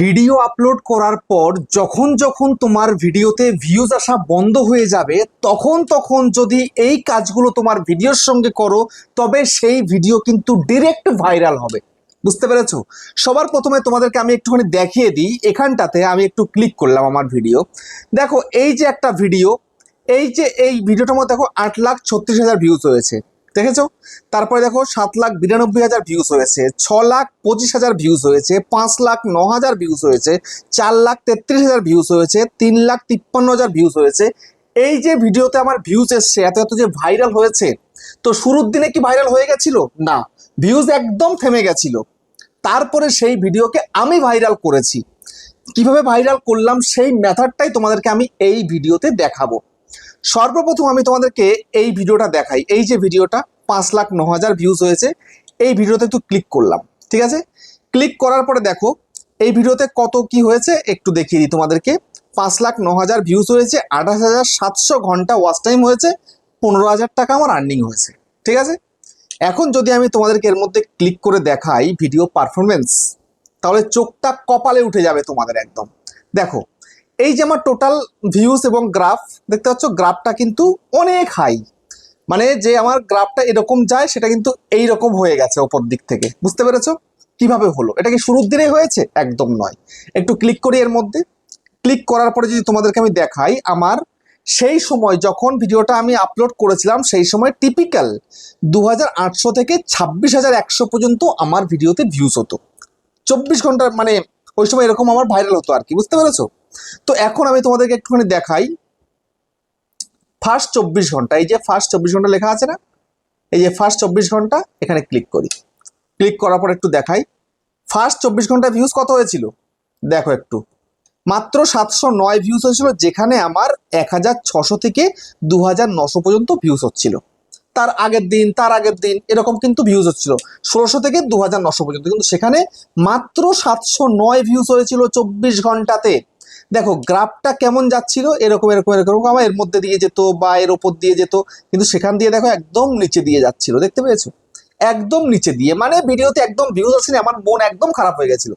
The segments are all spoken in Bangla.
ভিডিও আপলোড করার পর যখন যখন তোমার ভিডিওতে ভিউজ আসা বন্ধ হয়ে যাবে তখন তখন যদি এই কাজগুলো তোমার ভিডিওর সঙ্গে করো তবে সেই ভিডিও কিন্তু ডিরেক্ট ভাইরাল হবে। বুঝতে পেরেছো? সবার প্রথমে তোমাদেরকে আমি একটুখানি দেখিয়ে দিই। এখানটাতে আমি একটু ক্লিক করলাম আমার ভিডিও। দেখো এই যে একটা ভিডিও, এই ভিডিওটার মধ্যে দেখো 8,36,000 ভিউজ হয়েছে, দেখেছো? তারপরে দেখো 7,92,000 ভিউজ হয়েছে, 6,25,000 ভিউজ হয়েছে, 5,09,000 ভিউজ হয়েছে, 4,33,000 ভিউজ হয়েছে, 3,53,000 ভিউজ হয়েছে। এই যে ভিডিওতে আমার ভিউজ এসছে, এত এত যে ভাইরাল হয়েছে, তো শুরুর দিনে কি ভাইরাল হয়ে গেছিল? না, ভিউজ একদম থেমে গেছিল। তারপরে সেই ভিডিওকে আমি ভাইরাল করেছি। কিভাবে ভাইরাল করলাম সেই মেথডটাই তোমাদেরকে আমি এই ভিডিওতে দেখাবো। সর্বপ্রথম আমি তোমাদেরকে এই ভিডিওটা দেখাই। এই যে ভিডিওটা 5,09,000 ভিউজ হয়েছে, এই ভিডিওতে একটু ক্লিক করলাম, ঠিক আছে? ক্লিক করার পরে দেখো এই ভিডিওতে কত কি হয়েছে একটু দেখিয়ে দিই তোমাদেরকে। 5,09,000 ভিউজ হয়েছে, 28,700 ঘন্টা ওয়াচ টাইম হয়েছে, 15,000 টাকা আমার আর্নিং হয়েছে, ঠিক আছে? এখন যদি আমি তোমাদেরকে এর মধ্যে ক্লিক করে দেখাই ভিডিও পারফরমেন্স, তাহলে চোখটা কপালে উঠে যাবে তোমাদের একদম। দেখো এই যে আমার টোটাল ভিউজ এবং গ্রাফ দেখতে পাচ্ছ, গ্রাফটা কিন্তু অনেক হাই। মানে যে আমার গ্রাফটা এরকম যায় সেটা কিন্তু এই রকম হয়ে গেছে ওপর দিক থেকে। বুঝতে পেরেছো কিভাবে হলো? এটা কি শুরুর দিনে হয়েছে? একদম নয়। একটু ক্লিক করি এর মধ্যে। ক্লিক করার পরে যদি তোমাদেরকে আমি দেখাই, আমার সেই সময় যখন ভিডিওটা আমি আপলোড করেছিলাম সেই সময় টিপিক্যাল 2,800 থেকে 26,100 পর্যন্ত আমার ভিডিওতে ভিউজ হতো। 24 ঘন্টা মানে ওই সময় এরকম আমার ভাইরাল হতো আর কি। বুঝতে পেরেছো? তো এখন আমি তোমাদেরকে একটুখানি দেখাই ফার্স্ট 24 ঘন্টা। এই যে ফার্স্ট 24 ঘন্টা লেখা আছে না, এই যে ফার্স্ট 24 ঘন্টা, এখানে ক্লিক করি। ক্লিক করার পর একটু দেখাই ফার্স্ট 24 ঘন্টা ভিউজ কত হয়েছিল। দেখো একটু, মাত্র 709 ভিউজ হয়েছিল, যেখানে আমার 1,600 থেকে 2,900 পর্যন্ত ভিউজ হচ্ছিল। তার আগের দিন এরকম কিন্তু ভিউজ হচ্ছিল 1,600 থেকে 2,900 পর্যন্ত, কিন্তু সেখানে মাত্র 709 ভিউজ হয়েছিল 24 ঘন্টাতে। দেখো গ্রাফটা কেমন যাচ্ছিল, এরকম এরকম এরকম আমার এর মধ্যে দিয়ে যেত বা এর ওপর দিয়ে যেত, কিন্তু সেখান দিয়ে দেখো একদম নিচে দিয়ে যাচ্ছিল। দেখতে পেয়েছো? একদম নিচে দিয়ে, মানে ভিডিওতে একদম ভিউজ আসেনি, আমার মন একদম খারাপ হয়ে গেছিল।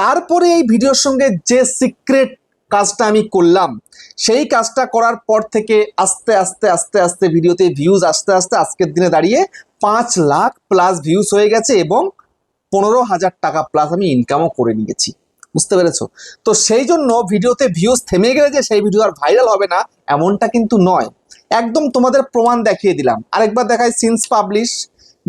তারপরে এই ভিডিওর সঙ্গে যে সিক্রেট কাজটা আমি করলাম, সেই কাজটা করার পর থেকে আস্তে আস্তে আস্তে আস্তে ভিডিওতে ভিউজ আস্তে আস্তে আজকের দিনে দাঁড়িয়ে 5 লাখ প্লাস ভিউজ হয়ে গেছে এবং 15,000 টাকা প্লাস আমি ইনকামও করে নিয়েছি। বুঝতে পেরেছো? তো সেই জন্য ভিডিওতে ভিউজ থেমে গেলে যে সেই ভিডিও আর ভাইরাল হবে না এমনটা কিন্তু নয়। একদম তোমাদের প্রমাণ দেখিয়ে দিলাম। আরেকবার দেখাই, সিন্স পাবলিশ,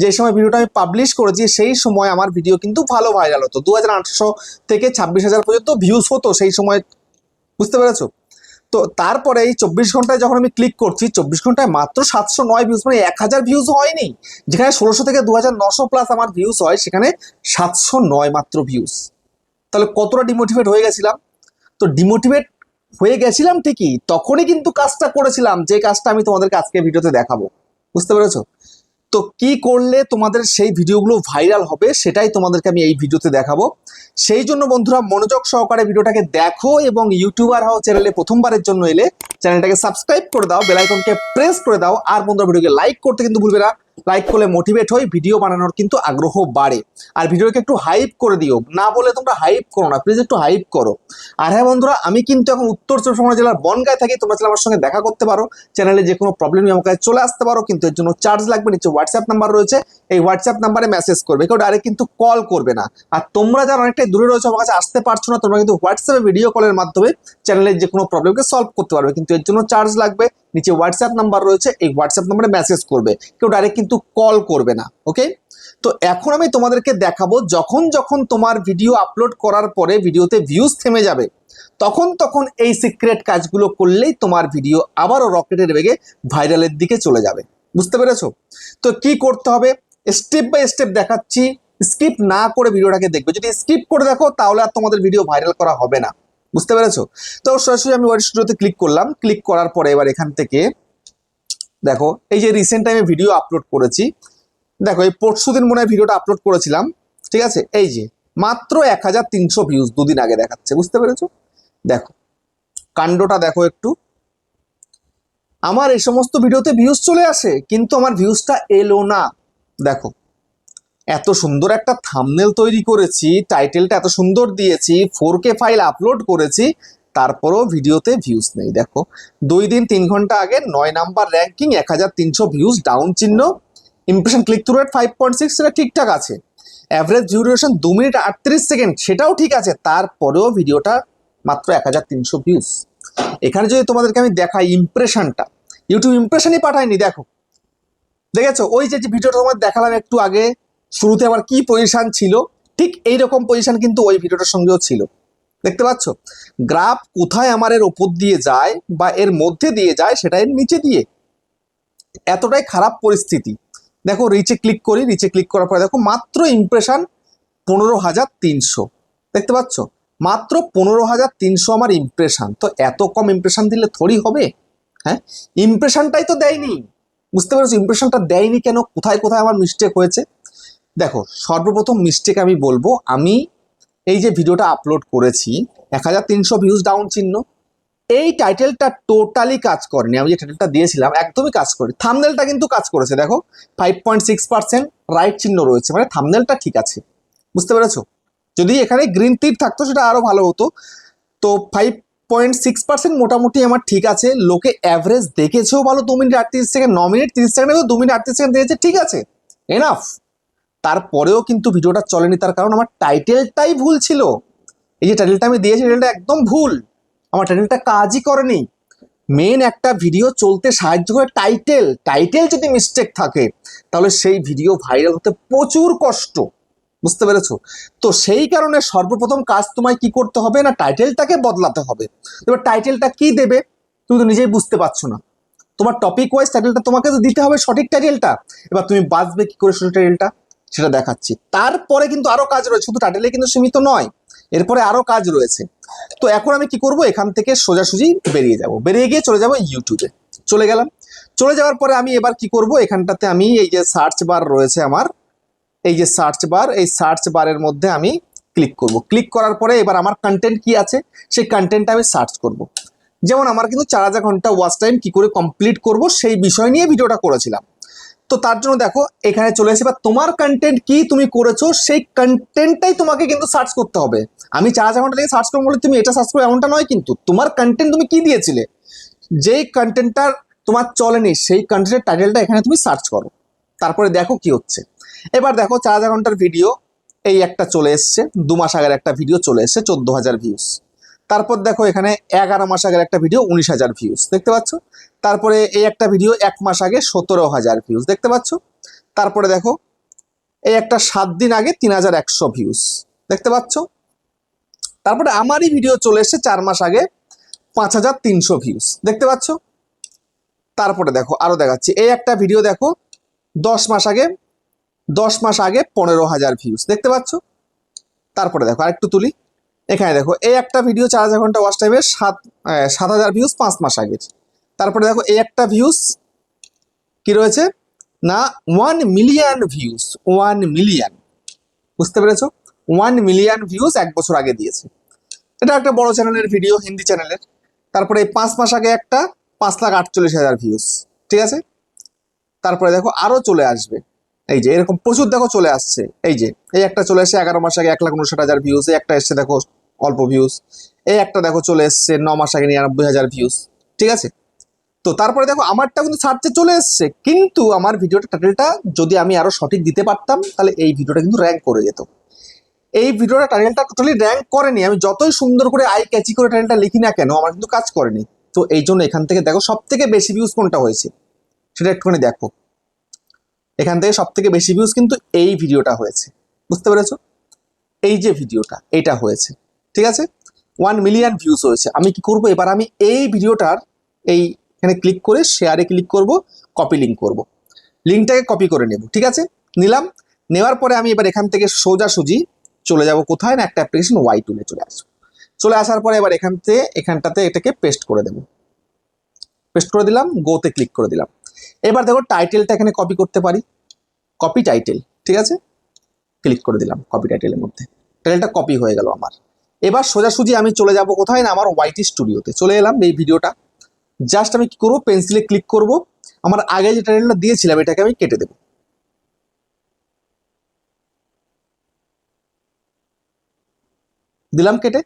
যে সময় ভিডিওটা আমি পাবলিশ করেছি সেই সময় আমার ভিডিও কিন্তু ভালো ভাইরাল হতো, 2,800 থেকে 26,000 পর্যন্ত ভিউজ হতো সেই সময়। বুঝতে পেরেছো? তো তারপরে এই 24 ঘন্টায় যখন আমি ক্লিক করছি, 24 ঘন্টায় মাত্র 709 ভিউজ, মানে 1,000 ভিউজ হয়নি। যেখানে 1,600 থেকে 2,900 প্লাস আমার ভিউজ হয়, সেখানে 709 মাত্র ভিউজ। তাহলে কতটা ডিমোটিভেট হয়ে গেছিলাম? তো ডিমোটিভেট হয়ে গেছিলাম ঠিকই, তখনই কিন্তু কাজটা করেছিলাম যে কাজটা আমি তোমাদেরকে আজকে ভিডিওতে দেখাবো। বুঝতে পেরেছো? তো কি করলে তোমাদের সেই ভিডিওগুলো ভাইরাল হবে সেটাই তোমাদেরকে আমি এই ভিডিওতে দেখাবো। সেই জন্য বন্ধুরা মনোযোগ সহকারে ভিডিওটাকে দেখো এবং ইউটিউবার হও, চ্যানেলে প্রথমবারের জন্য এলে চ্যানেলটাকে সাবস্ক্রাইব করে দাও, বেল আইকনকে প্রেস করে দাও, আর বন্ধুরা ভিডিওকে লাইক করতে কিন্তু ভুলবে না। লাইক করলে মোটিভেট হই, ভিডিও বানানোর কিন্তু আগ্রহ বাড়ে। আর ভিডিওকে একটু হাইপ করে দিও, না বলে তোমরা হাইপ করো না, প্লিজ একটু হাইপ করো। আর হ্যাঁ বন্ধুরা, আমি কিন্তু এখন উত্তর চব্বিশ পরগনা জেলার বনগাঁয় থাকি। তোমরা চাইলে আমার সঙ্গে দেখা করতে পারো, চ্যানেলে যে কোনো প্রবলেম নিয়ে আমার কাছে চলে আসতে পারো, কিন্তু এর জন্য চার্জ লাগবে। নিচে হোয়াটসঅ্যাপ নাম্বার রয়েছে, এই হোয়াটসঅ্যাপ নাম্বারে মেসেজ করবে, কেউ ডাইরেক্ট কিন্তু কল করবে না। আর তোমরা যারা অনেকটাই দূরে রয়েছে, আমার কাছে আসতে পারছো না, তোমরা কিন্তু হোয়াটসঅ্যাপে ভিডিও কলের মাধ্যমে চ্যানেলের যে কোনো প্রবলেমকে সলভ করতে পারবে, কিন্তু এর জন্য চার্জ লাগবে। নিচে হোয়াটসঅ্যাপ নাম্বার রয়েছে, এই হোয়াটসঅ্যাপ নাম্বারে মেসেজ করবে, কেউ ডাইরেক্ট কিন্তু কল করবে না। ওকে? তো এখন আমি তোমাদেরকে দেখাবো, যখন যখন তোমার ভিডিও আপলোড করার পরে ভিডিওতে ভিউজ থেমে যাবে, তখন তখন এই সিক্রেট কাজগুলো করলেই তোমার ভিডিও আবারও রকেটের বেগে ভাইরালের দিকে চলে যাবে। বুঝতে পেরেছো? তো কি করতে হবে স্টেপ বাই স্টেপ দেখাচ্ছি, স্কিপ না করে ভিডিওটাকে দেখবে। যদি স্কিপ করে দেখো তাহলে আর তোমাদের ভিডিও ভাইরাল করা হবে না। বুঝতে পেরেছো? তো সরাসরি আমি ওয়াইটি স্টুডিওতে ক্লিক করলাম। ক্লিক করার পরে এবার এখান থেকে দেখো এই যে রিসেন্ট টাইমে ভিডিও আপলোড করেছি, দেখো এই পরশুদিন মনে হয় ভিডিওটা আপলোড করেছিলাম, ঠিক আছে? এই যে মাত্র 1,300 ভিউজ দুদিন আগে দেখাচ্ছে। বুঝতে পেরেছো? দেখো কাণ্ডটা দেখো একটু। আমার এই সমস্ত ভিডিওতে ভিউজ চলে আসে, কিন্তু আমার ভিউজটা এলো না। দেখো এত সুন্দর একটা থাম্বনেল তৈরি করেছি, টাইটেলটা এত সুন্দর দিয়েছি, 4K ফাইল আপলোড করেছি, তারপরেও ভিডিওতে ভিউজ নেই। দেখো 2 দিন 3 ঘন্টা আগে 9 নাম্বার র্যাঙ্কিং, 1300 ভিউজ, ডাউন চিহ্ন, ইমপ্রেশন ক্লিক থ্রু রেট 5.6, সেটা ঠিকঠাক আছে। Average view duration 2 minute 38 second, সেটাও ঠিক আছে, তারপরেও ভিডিওটা মাত্র 1300 ভিউজ। এখানে যদি তোমাদেরকে আমি দেখাই ইমপ্রেশনটা, ইউটিউব ইমপ্রেশনই পাঠায়নি। দেখো, দেখেছো ওই যে ভিডিওটা তোমাদের দেখালাম একটু আগে, শুরুতে আবার কি পজিশন ছিল, ঠিক এইরকম পজিশন কিন্তু ওই ভিডিওটার সঙ্গেও ছিল। দেখতে পাচ্ছ গ্রাফ কোথায় আমার এর ওপর দিয়ে যায় বা এর মধ্যে দিয়ে যায়, সেটা এর নিচে দিয়ে। এতটাই খারাপ পরিস্থিতি। দেখো রিচে ক্লিক করি, রিচে ক্লিক করার পরে দেখো মাত্র ইমপ্রেশন 15,300। দেখতে পাচ্ছ মাত্র 15,300 আমার ইমপ্রেশন। তো এত কম ইমপ্রেশন দিলে থোড়ি হবে? হ্যাঁ, ইমপ্রেশনটাই তো দেয়নি। বুঝতে পেরেছো ইমপ্রেশনটা দেয়নি কেন, কোথায় কোথায় আমার মিস্টেক হয়েছে? দেখো সর্বপ্রথম মিস্টেক আমি বলবো, আমি এই যে ভিডিওটা আপলোড করেছি 1300 ভিউজ, ডাউন চিহ্ন, এই টাইটেলটা টোটালি কাজ করেনি। আমি যে টাইটেলটা দিয়েছিলাম একদমই কাজ করেনি। থাম্বনেলটা কিন্তু কাজ করেছে। দেখো 5.6% রাইট চিহ্ন রয়েছে, মানে থাম্বনেলটা ঠিক আছে। বুঝতে পেরেছো? যদি এখানে গ্রিন তীর থাকতো সেটা আরো ভালো হতো। তো 5.6% মোটামুটি আমার ঠিক আছে। লোকে অ্যাভারেজ দেখেছেও ভালো, 2 minute 38 second, 9 minute 30 second, 2 minute 38 second দিয়েছে, ঠিক আছে, এনাফ। তারপরেও কিন্তু ভিডিওটা চলেনি, তার কারণ আমার টাইটেলটাই ভুল ছিল। এই যে টাইটেলটা আমি দিয়েছি, টাইটেলটা একদম ভুল, আমার টাইটেলটা কাজই করেনি। মেন একটা ভিডিও চলতে সাহায্য করে টাইটেল, টাইটেল যদি মিস্টেক থাকে তাহলে সেই ভিডিও ভাইরাল হতে প্রচুর কষ্ট। বুঝতে পেরেছো? তো সেই কারণে সর্বপ্রথম কাজ তোমায় কি করতে হবে না, টাইটেলটাকে বদলাতে হবে। এবার টাইটেলটা কি দেবে তুমি তো নিজেই বুঝতে পারছো না। তোমার টপিক ওয়াইজ টাইটেলটা তোমাকে তো দিতে হবে, সঠিক টাইটেলটা। এবার তুমি বাঁচবে কি করে সঠিক টাইটেলটা, সেটা দেখাচ্ছি। তারপরে কিন্তু আরো কাজ রয়েছে, শুধু টাইটেলে কিন্তু সীমিত নয়, এরপরে আরো কাজ রয়েছে। তো এখন আমি কি করব, এখান থেকে সোজাসুজি বেরিয়ে যাব, বেরিয়ে গিয়ে চলে যাব ইউটিউবে। চলে গেলাম। চলে যাওয়ার পরে আমি এবার কি করব, এখানটাতে আমি এই যে সার্চ বার রয়েছে আমার, এই যে সার্চ বার, এই সার্চ বারের মধ্যে আমি ক্লিক করব। ক্লিক করার পরে এবার আমার কন্টেন্ট কি আছে সেই কন্টেন্টটা আমি সার্চ করব। যেমন আমার কিন্তু 4000 ঘন্টা ওয়াচ টাইম কি করে কমপ্লিট করব সেই বিষয় নিয়ে ভিডিওটা করেছিলাম। তো তার জন্য দেখো এখানে চলে এসে, বা তোমার কন্টেন্ট কি তুমি করেছো সেই কন্টেন্টটাই তোমাকে কিন্তু সার্চ করতে হবে। আমি 4000 ঘন্টা লেগে সার্চ করবো বলে তুমি এটা সার্চ করো এমনটা নয়, কিন্তু তোমার কন্টেন্ট তুমি কি দিয়েছিলে, যেই কন্টেন্টটার তোমার চলেনি সেই কন্টেন্টের টাইটেলটা এখানে তুমি সার্চ করো, তারপরে দেখো কি হচ্ছে। এবার দেখো 4000 ঘন্টার ভিডিও এই একটা চলে এসছে, 2 মাস আগের একটা ভিডিও চলে এসছে 14,000 ভিউজ। তারপর দেখো এখানে 11 মাস আগের একটা ভিডিও 19,000 ভিউজ, দেখতে পাচ্ছ। তারপরে এই একটা ভিডিও 1 মাস আগে 17,000 ভিউজ, দেখতে পাচ্ছ। তারপরে দেখো এই একটা 7 দিন আগে 3,100 ভিউজ, দেখতে পাচ্ছ। তারপরে আমারই ভিডিও চলে এসছে 4 মাস আগে 5,300 ভিউজ, দেখতে পাচ্ছ। তারপরে দেখো আরো দেখাচ্ছি, এই একটা ভিডিও দেখো 10 মাস আগে 15,000 ভিউজ, দেখতে পাচ্ছ। তারপরে দেখো আরেকটু তুলি, এখানে দেখো এই একটা ভিডিও 4000 ঘন্টা ওয়াচ টাইমে 7,000 ভিউজ 5 মাস আগের। তারপরে দেখো এই একটা ভিউজ কি রয়েছে না, 1 মিলিয়ন ভিউজ, 1 মিলিয়ন। বুঝতে পেরেছো? 1 মিলিয়ন ভিউজ 1 বছর আগে দিয়েছে। এটা একটা বড় চ্যানেলের ভিডিও, হিন্দি চ্যানেলের। তারপরে এই 5 মাস আগে একটা 5,48,000 ভিউজ, ঠিক আছে। তারপরে দেখো আরো চলে আসবে, এই যে এরকম প্রচুর দেখো চলে আসছে। এই যে এই একটা চলে এসছে 11 মাস আগে 1,59,000 ভিউজ, এই একটা এসছে দেখো অল্প ভিউজ, এই একটা দেখো চলে এসছে 9 মাস আগে 99,000 ভিউজ, ঠিক আছে। তো তারপরে দেখো আমারটা কিন্তু সার্চে চলে এসছে, কিন্তু আমার ভিডিওটা টাইটেলটা যদি আমি আরো সঠিক দিতে পারতাম তাহলে এই ভিডিওটা কিন্তু র্যাঙ্ক করে যেত। এই ভিডিওটা টাইটেলটা টোটালি র্যাঙ্ক করেনি। আমি যতই সুন্দর করে আই ক্যাচি করে টাইটেলটা লিখি না কেন, আমার কিন্তু কাজ করেনি। তো এই জন্য এখান থেকে দেখো সব থেকে বেশি ভিউজ কোনটা হয়েছে সেটা একটুখানি দেখো। এখান থেকে সব থেকে বেশি ভিউজ কিন্তু এই ভিডিওটা হয়েছে, বুঝতে পেরেছো? এই যে ভিডিওটা এটা হয়েছে, ঠিক আছে, 1 মিলিয়ন ভিউজ হয়েছে। আমি কি করব, এবার আমি এই ভিডিওটার এই এখানে ক্লিক করে শেয়ারে ক্লিক করব, কপি লিঙ্ক করব, লিঙ্কটাকে কপি করে নেব, ঠিক আছে। নিলাম, নেওয়ার পরে আমি এবার এখান থেকে সোজাসুজি চলে যাব কোথায় না, একটা অ্যাপ্লিকেশন ওয়াই টুলে চলে আসবো। চলে আসার পরে এবার এখানটাতে এটাকে পেস্ট করে দেব, পেস্ট করে দিলাম, গোতে ক্লিক করে দিলাম। এবার দেখো টাইটেলটা এখানে কপি করতে পারি, কপি টাইটেল, ঠিক আছে, ক্লিক করে দিলাম কপি টাইটেলের মধ্যে, টাইটেলটা কপি হয়ে গেল আমার। এবার সোজাসুজি আমি চলে যাব কোথায় না, আমার ওয়াইটি স্টুডিওতে চলে এলাম। এই ভিডিওটা জাস্ট আমি কি করবো, পেন্সিলে ক্লিক করব, আমার আগে যে টাইটেলটা দিয়েছিলাম এটাকে আমি কেটে দেবো, দিলাম কেটে।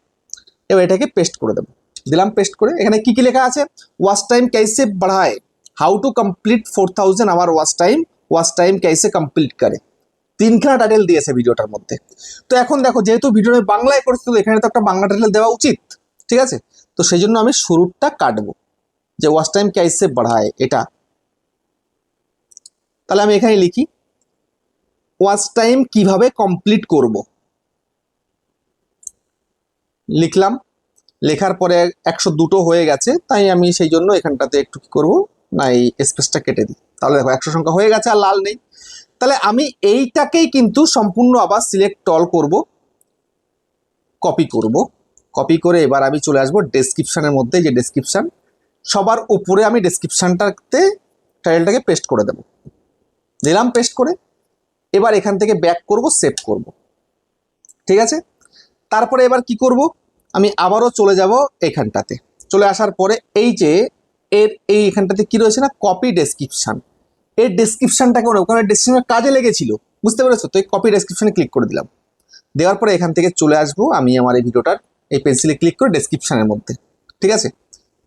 এবার এটাকে পেস্ট করে দেবো, দিলাম পেস্ট করে। এখানে কি কি লেখা আছে, ওয়াচ টাইম कैसे बढ़ाए, how to complete 4000 hour watch time कैसे कंप्लीट करे, তিনখানা টাইটেল দিয়েছে ভিডিওটার মধ্যে। তো এখন দেখো যেহেতু ভিডিওটা বাংলায় করছি তো এখানে তো একটা বাংলা টাইটেল দেওয়া উচিত, ঠিক আছে। তো সেই জন্য আমি শুরুটা কাটবো, যে ওয়াচ টাইম कैसे बढ़ाए এটা। তাহলে আমি এখানে লিখি ওয়াচ টাইম কিভাবে কমপ্লিট করব, লিখলাম। লেখার পরে 102টো হয়ে গেছে, তাই আমি সেই জন্য এখানটাতে একটু কি করবো না, এই স্পেসটা কেটে দিই। তাহলে দেখো 100 সংখ্যা হয়ে গেছে, আর লাল নেই। তাহলে আমি এইটাকেই কিন্তু সম্পূর্ণ আবার সিলেক্ট অল করব, কপি করব। কপি করে এবার আমি চলে আসবো ডেসক্রিপশনের মধ্যে, যে ডেসক্রিপশন সবার উপরে আমি ডেসক্রিপশনটাতে টাইটেলটাকে পেস্ট করে দেব, দিলাম পেস্ট করে। এবার এখান থেকে ব্যাক করব, সেভ করব, ঠিক আছে। তারপরে এবার কি করব, আমি আবারও চলে যাব এখানটাতে। চলে আসার পরে এই যে এই এখানটাতে কি রয়েছে না, কপি ডেসক্রিপশন, এই ডেসক্রিপশনটাকে ওখানে ডেসক্রিপশন কাজে লেগেছিল, বুঝতে পেরেছো। তো এই কপি ডেসক্রিপশনে ক্লিক করে দিলাম। দেওয়ার পরে এখান থেকে চলে আসবো আমি আমার এই ভিডিওটার এই পেন্সিলে ক্লিক করে ডেসক্রিপশনের মধ্যে, ঠিক আছে।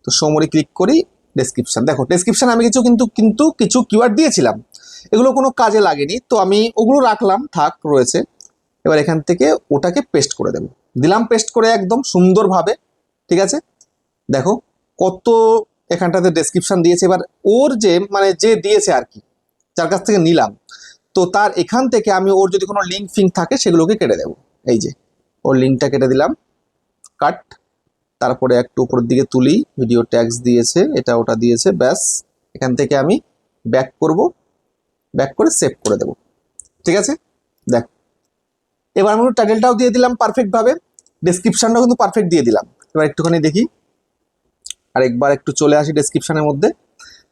তো সোমরে ক্লিক করি, ডেসক্রিপশন। দেখো ডেসক্রিপশন আমি কিন্তু কিছু কিওয়ার্ড দিয়েছিলাম, এগুলো কোনো কাজে লাগেনি, তো আমি ওগুলো রাখলাম, থাক রয়েছে। এবার এখান থেকে ওটাকে পেস্ট করে দেবো, দিলাম পেস্ট করে একদম সুন্দরভাবে, ঠিক আছে। দেখো কত এখানটাতে ডেসক্রিপশন দিয়েছে। এবার ওর যে মানে যে দিয়েছে আর কি, যার কাছ থেকে নিলাম, তো তার এখান থেকে আমি ওর যদি কোনো লিঙ্ক ফিঙ্ক থাকে সেগুলোকে কেটে দেবো। এই যে ওর লিঙ্কটা কেটে দিলাম, কাট। তারপরে একটু উপরের দিকে তুলি, ভিডিও ট্যাগস দিয়েছে, এটা ওটা দিয়েছে, ব্যাস। এখান থেকে আমি ব্যাক করব, ব্যাক করে সেভ করে দেব, ঠিক আছে। দেখ এবার আমি টাইটেলটাও দিয়ে দিলাম পারফেক্টভাবে, ডেসক্রিপশনটাও কিন্তু পারফেক্ট দিয়ে দিলাম। এবার একটুখানি দেখি, আরেকবার একটু চলে আসি ডেসক্রিপশনের মধ্যে।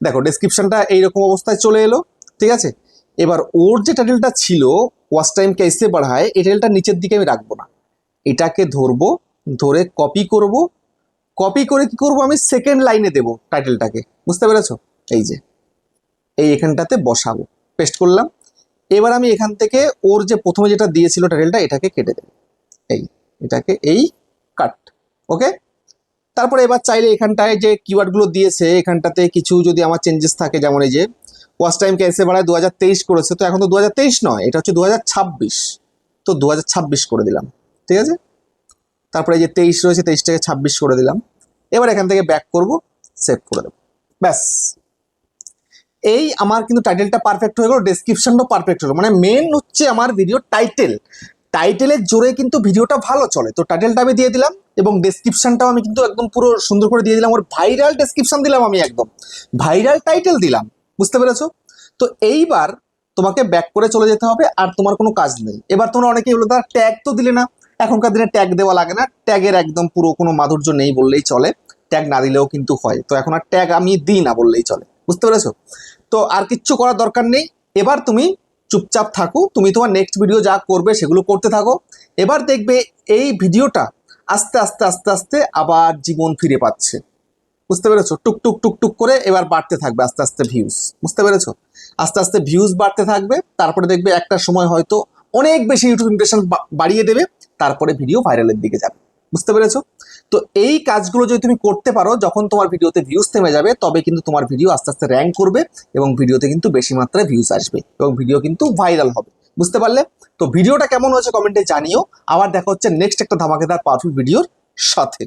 দেখো ডেসক্রিপশনটা এইরকম অবস্থায় চলে এলো, ঠিক আছে। এবার ওর যে টাইটেলটা ছিল ওয়াচ টাইম कैसे बढ़ाए, এই টাইটেলটা নিচের দিকে আমি রাখবো না, এটাকে ধরবো, ধরে কপি করব। কপি করে কি করব, আমি সেকেন্ড লাইনে দেবো টাইটেলটাকে, বুঝতে পেরেছো। এই যে এই এখানটাতে বসাবো, পেস্ট করলাম। এবার আমি এখান থেকে ওর যে প্রথমে যেটা দিয়েছিল টাইটেলটা, এটাকে কেটে দেবো, এটাকে কাট, ওকে। তারপরে এবার চাইলে এখানটায় যে কিওয়ার্ডগুলো দিয়েছে এখানটাতে কিছু যদি আমার চেঞ্জেস থাকে, যেমন এই যে ওয়াচ টাইম कैसे बढ़ाए 2023 করেছে, তো এখন তো 2023 নয়, এটা হচ্ছে 2026, তো 2026 করে দিলাম, ঠিক আছে। তারপরে এই যে 23 রয়েছে, 23টাকে 26 করে দিলাম। এবার এখান থেকে ব্যাক করব, সেভ করে দেবো, ব্যাস। এই আমার কিন্তু টাইটেলটা পারফেক্ট হয়ে গেল, ডেসক্রিপশনটাও পারফেক্ট হলো। মানে মেন হচ্ছে আমার ভিডিও টাইটেলের জোরে কিন্তু ভিডিওটা ভালো চলে। তো টাইটেলটা আমি দিয়ে দিলাম এবং ডেসক্রিপশনটাও আমি কিন্তু একদম পুরো সুন্দর করে দিয়ে দিলাম, ওর ভাইরাল ডেসক্রিপশন দিলাম, আমি একদম ভাইরাল টাইটেল দিলাম, বুঝতে পেরেছো। তো এইবার তোমাকে ব্যাক করে চলে যেতে হবে, আর তোমার কোনো কাজ নেই। এবার তোমরা অনেকেই বলো দাদা ট্যাগ তো দিলে না, এখনকার দিনে ট্যাগ দেওয়া লাগে না, ট্যাগের একদম পুরো কোনো মাধুর্য নেই বললেই চলে, ট্যাগ না দিলেও কিন্তু হয়। তো এখন আর ট্যাগ আমি দিই না বললেই চলে, বুঝতে পেরেছো। তো আর কিচ্ছু করার দরকার নেই, এবার তুমি চুপচাপ থাকো, তুমি তোমার নেক্সট ভিডিও যা করবে সেগুলো করতে থাকো। এবার দেখবে এই ভিডিওটা আস্তে আস্তে আস্তে আস্তে আবার জীবন ফিরে পাচ্ছে, বুঝতে পেরেছো। টুকটুক টুকটুক করে এবার বাড়তে থাকবে আস্তে আস্তে ভিউজ, বুঝতে পেরেছো। আস্তে আস্তে ভিউজ বাড়তে থাকবে, তারপরে দেখবে একটা সময় হয়তো অনেক বেশি ইউটিউব ইমপ্রেশন বাড়িয়ে দেবে, তারপরে ভিডিও ভাইরালের দিকে যাবে, বুঝতে পেরেছো। তো এই কাজগুলো যদি তুমি করতে পারো, যখন তোমার ভিডিওতে ভিউজ থেমে যাবে, তবে কিন্তু তোমার ভিডিও আস্তে আস্তে র্যাঙ্ক করবে এবং ভিডিওতে কিন্তু বেশি মাত্রায় ভিউজ আসবে এবং ভিডিও কিন্তু ভাইরাল হবে, বুঝতে পারলে। তো ভিডিওটা কেমন হয়েছে কমেন্টে জানিও। আবার দেখা হচ্ছে নেক্সট একটা ধামাকেদার পাওয়ারফুল ভিডিওর সাথে।